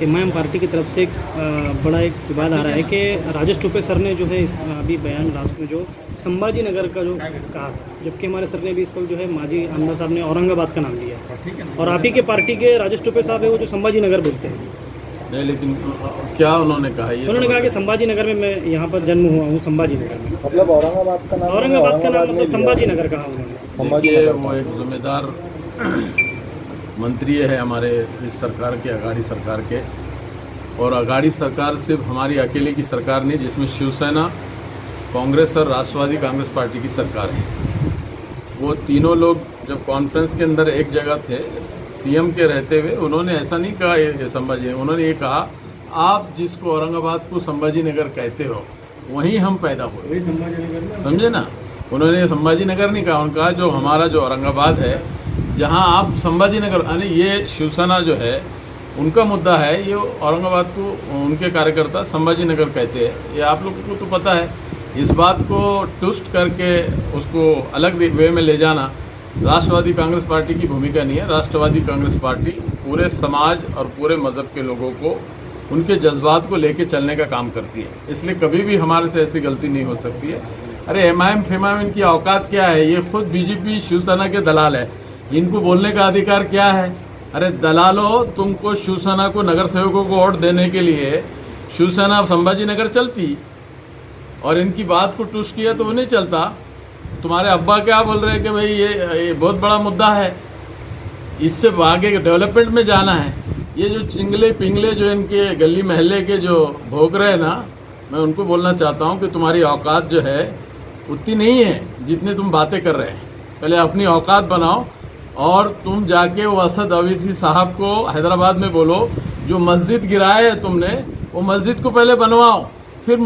MIM party की तरफ से बड़ा एक विवाद आ रहा है कि राजेश टोपे सर ने जो है अभी बयान लास्ट में जो संभाजी नगर का जो कहा था, जबकि हमारे सर ने भी इस वक्त जो है माजी आमदार साहब ने औरंगाबाद का नाम लिया और आप ही के पार्टी के राजेश टोपे साहब है वो जो संभाजी नगर बोलते हैं। नहीं, लेकिन क्या उन्होंने कहा? ये उन्होंने कहा कि संभाजी नगर में मैं यहाँ पर जन्म हुआ हूँ, संभाजी नगर में, मतलब औरंगाबाद का नाम मतलब संभाजी नगर कहा उन्होंने। देखिए, वो एक जिम्मेदार मंत्री है हमारे इस सरकार के, अघाड़ी सरकार के, और अघाड़ी सरकार सिर्फ हमारी अकेले की सरकार नहीं, जिसमें शिवसेना, कांग्रेस और राष्ट्रवादी कांग्रेस पार्टी की सरकार है। वो तीनों लोग जब कॉन्फ्रेंस के अंदर एक जगह थे सीएम के रहते हुए, उन्होंने ऐसा नहीं कहा ये संभाजी, उन्होंने ये कहा आप जिसको औरंगाबाद को संभाजी नगर कहते हो वहीं हम पैदा हुए, समझे ना। उन्होंने संभाजी नगर नहीं कहा, उन्होंने कहा जो हमारा जो औरंगाबाद है जहां आप संभाजी नगर, यानी ये शिवसेना जो है उनका मुद्दा है, ये औरंगाबाद को उनके कार्यकर्ता संभाजी नगर कहते हैं। ये आप लोगों को तो पता है। इस बात को ट्विस्ट करके उसको अलग वे में ले जाना राष्ट्रवादी कांग्रेस पार्टी की भूमिका नहीं है। राष्ट्रवादी कांग्रेस पार्टी पूरे समाज और पूरे मजहब के लोगों को उनके जज्बात को लेके चलने का काम करती है, इसलिए कभी भी हमारे से ऐसी गलती नहीं हो सकती है। अरे एमआईएम फेमाईएम इनकी औकात क्या है? ये खुद बीजेपी शिवसेना के दलाल है, इनको बोलने का अधिकार क्या है? अरे दलालो, तुमको शिवसेना को नगर सेवकों को वोट देने के लिए शिवसेना संभाजी नगर चलती और इनकी बात को टूस्ट किया तो वो नहीं चलता। तुम्हारे अब्बा क्या बोल रहे हैं कि भाई ये बहुत बड़ा मुद्दा है, इससे आगे डेवलपमेंट में जाना है। ये जो चिंगले पिंगले जो इनके गली महल्ले के जो भोग रहे हैं ना, मैं उनको बोलना चाहता हूँ कि तुम्हारी औकात जो है उतनी नहीं है जितनी तुम बातें कर रहे हैं। पहले अपनी औकात बनाओ और तुम जाके वो असद अवीसी साहब को हैदराबाद में बोलो जो मस्जिद गिराया है तुमने, वो मस्जिद को पहले बनवाओ, फिर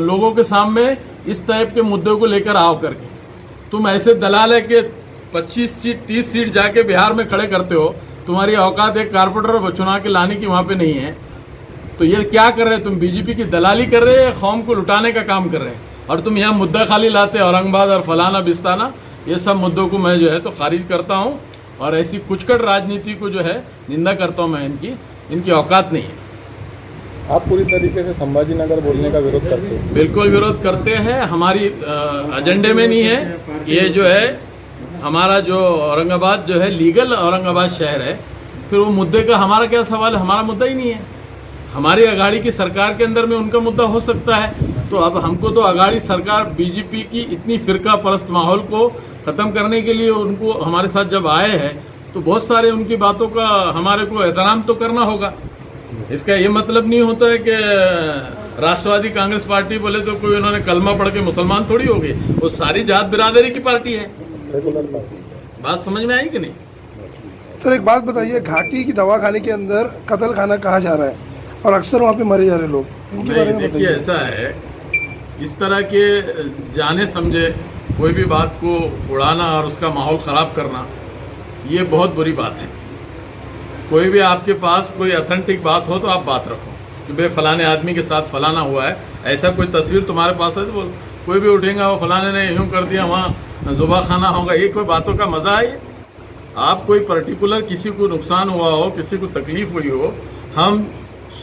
लोगों के सामने इस टाइप के मुद्दों को लेकर आओ करके। तुम ऐसे दलाल है कि 25 सीट 30 सीट जाके बिहार में खड़े करते हो, तुम्हारी औकात एक कारपोरेटर चुना के लाने की वहां पे नहीं है। तो ये क्या कर रहे हैं? तुम बीजेपी की दलाली कर रहे हैं, कौम को लुटाने का काम कर रहे हैं, और तुम यहाँ मुद्दा खाली लाते औरंगाबाद और फलाना बिस्ताना। ये सब मुद्दों को मैं जो है तो खारिज करता हूँ और ऐसी कुचकड़ राजनीति को जो है निंदा करता हूँ मैं। इनकी औकात नहीं है। आप पूरी तरीके से संभाजी नगर बोलने का विरोध करते हैं? बिल्कुल विरोध करते हैं, हमारी एजेंडे में नहीं है। ये जो है हमारा जो औरंगाबाद जो है लीगल औरंगाबाद शहर है, फिर वो मुद्दे का हमारा क्या सवाल है? हमारा मुद्दा ही नहीं है। हमारी अघाड़ी की सरकार के अंदर में उनका मुद्दा हो सकता है। तो अब हमको तो अघाड़ी सरकार बीजेपी की इतनी फिरका परस्त माहौल को खत्म करने के लिए उनको हमारे साथ जब आए हैं तो बहुत सारे उनकी बातों का हमारे को एहतराम तो करना होगा। इसका ये मतलब नहीं होता है कि राष्ट्रवादी कांग्रेस पार्टी बोले तो कोई उन्होंने कलमा पढ़ के मुसलमान थोड़ी हो गए, वो सारी जात बिरादरी की पार्टी है। बात समझ में आई कि नहीं? सर एक बात बताइए, घाटी की दवाखाने के अंदर कत्ल खाना कहा जा रहा है और अक्सर वहाँ पे मरे जा रहे लोग, इनके बारे में देखिए ऐसा है, इस तरह के जाने समझे कोई भी बात को उड़ाना और उसका माहौल ख़राब करना ये बहुत बुरी बात है। कोई भी आपके पास कोई ऑथेंटिक बात हो तो आप बात रखो कि भाई फलाने आदमी के साथ फलाना हुआ है, ऐसा कोई तस्वीर तुम्हारे पास है तो कोई भी उठेगा वो फलाने ने यूँ कर दिया, वहाँ जुबा खाना होगा, ये कोई बातों का मज़ा है? आप कोई पर्टिकुलर किसी को नुकसान हुआ हो, किसी को तकलीफ हुई हो, हम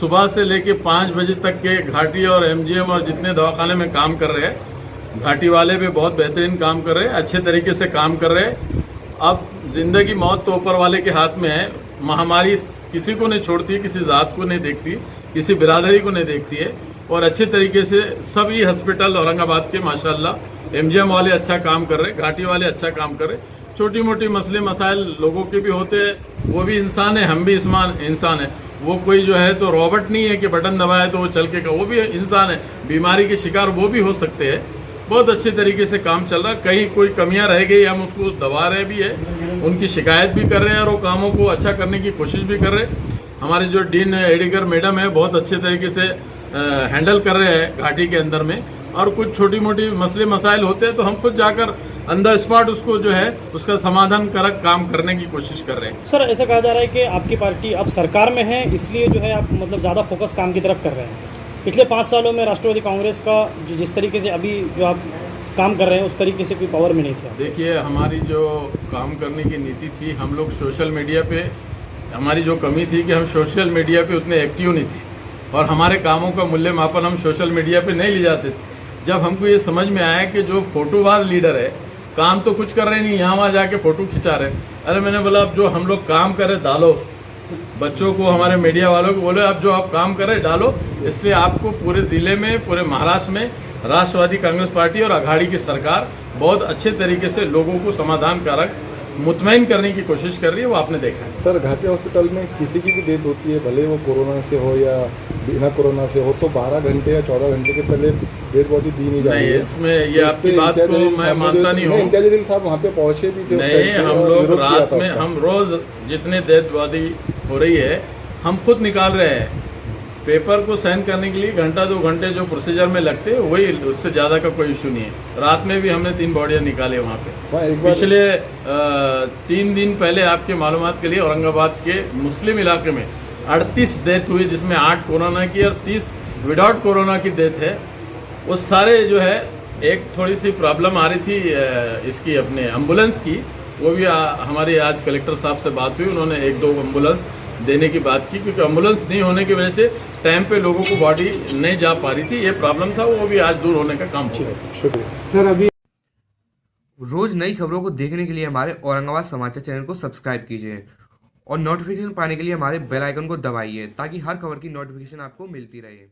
सुबह से लेके 5 बजे तक के घाटी और एमजीएम और जितने दवाखाने में काम कर रहे हैं, घाटी वाले भी बहुत बेहतरीन काम कर रहे हैं, अच्छे तरीके से काम कर रहे हैं। अब जिंदगी मौत तो ऊपर वाले के हाथ में है। महामारी किसी को नहीं छोड़ती है, किसी जात को नहीं देखती, किसी बिरादरी को नहीं देखती है, और अच्छे तरीके से सभी हॉस्पिटल औरंगाबाद के माशाल्लाह एमजीएम वाले अच्छा काम कर रहे, घाटी वाले अच्छा काम कर रहे। छोटी मोटी मसले मसाइल लोगों के भी होते हैं, वो भी इंसान है, हम भी इंसान है। वो कोई जो है तो रॉबोट नहीं है कि बटन दबाए तो वो चल के का, वो भी इंसान है, बीमारी के शिकार वो भी हो सकते हैं। बहुत अच्छे तरीके से काम चल रहा है। कहीं कोई कमियां रह गई हम उसको दबा रहे भी है, उनकी शिकायत भी कर रहे हैं और वो कामों को अच्छा करने की कोशिश भी कर रहे हैं। हमारे जो डीन एडिगर मैडम है बहुत अच्छे तरीके से हैंडल कर रहे हैं घाटी के अंदर में, और कुछ छोटी मोटी मसले मसाइल होते हैं तो हम खुद जाकर अंदर स्पॉट उसको जो है उसका समाधान करक काम करने की कोशिश कर रहे हैं। सर ऐसा कहा जा रहा है कि आपकी पार्टी अब सरकार में है, इसलिए जो है आप मतलब ज़्यादा फोकस काम की तरफ कर रहे हैं। पिछले 5 सालों में राष्ट्रवादी कांग्रेस का जिस तरीके से अभी जो आप काम कर रहे हैं उस तरीके से कोई पावर में नहीं था। देखिए हमारी जो काम करने की नीति थी, हम लोग सोशल मीडिया पे हमारी जो कमी थी कि हम सोशल मीडिया पे उतने एक्टिव नहीं थे और हमारे कामों का मूल्य मापन हम सोशल मीडिया पे नहीं ले जाते थे। जब हमको ये समझ में आया कि जो फोटोबाज लीडर है, काम तो कुछ कर रहे नहीं, यहाँ वहाँ जाके फोटो खिंचा रहे। अरे मैंने बोला अब जो हम लोग काम करें डालो, बच्चों को, हमारे मीडिया वालों को बोले अब जो आप काम कर रहे डालो। इसलिए आपको पूरे जिले में, पूरे महाराष्ट्र में राष्ट्रवादी कांग्रेस पार्टी और अघाड़ी की सरकार बहुत अच्छे तरीके से लोगों को समाधान कारक मुतमईन करने की कोशिश कर रही है, वो आपने देखा है। सर, घाटी हॉस्पिटल में किसी की भी डेथ होती है, भले वो कोरोना से हो या बिना कोरोना से हो, तो 12 घंटे या 14 घंटे के पहले डेड बॉडी दी नहीं जाती है। इसमें ये आपकी बात को मैं मानता नहीं हूँ। इंचार्ज साहब वहाँ पे पहुँचे भी थे। नहीं, हम लोग रात में, हम रोज जितने डेड बॉडी हो रही है हम खुद निकाल रहे हैं। पेपर को साइन करने के लिए घंटा 2 घंटे जो प्रोसीजर में लगते हैं वही, उससे ज़्यादा का कोई इशू नहीं है। रात में भी हमने 3 बॉडियाँ निकाले वहाँ पे। पिछले 3 दिन पहले आपके मालूमात के लिए औरंगाबाद के मुस्लिम इलाके में 38 डेथ हुई, जिसमें 8 कोरोना की और 30 विदाउट कोरोना की डेथ है। वो सारे जो है, एक थोड़ी सी प्रॉब्लम आ रही थी इसकी अपने एम्बुलेंस की, वो भी हमारी आज कलेक्टर साहब से बात हुई, उन्होंने 1-2 एम्बुलेंस देने की बात की, क्योंकि एम्बुलेंस नहीं होने की वजह से टाइम पे लोगों को बॉडी नहीं जा पा रही थी। ये प्रॉब्लम था, वो भी आज दूर होने का काम हो गया। शुक्रिया सर। अभी रोज नई खबरों को देखने के लिए हमारे औरंगाबाद समाचार चैनल को सब्सक्राइब कीजिए और नोटिफिकेशन पाने के लिए हमारे बेल आइकन को दबाइए ताकि हर खबर की नोटिफिकेशन आपको मिलती रहे।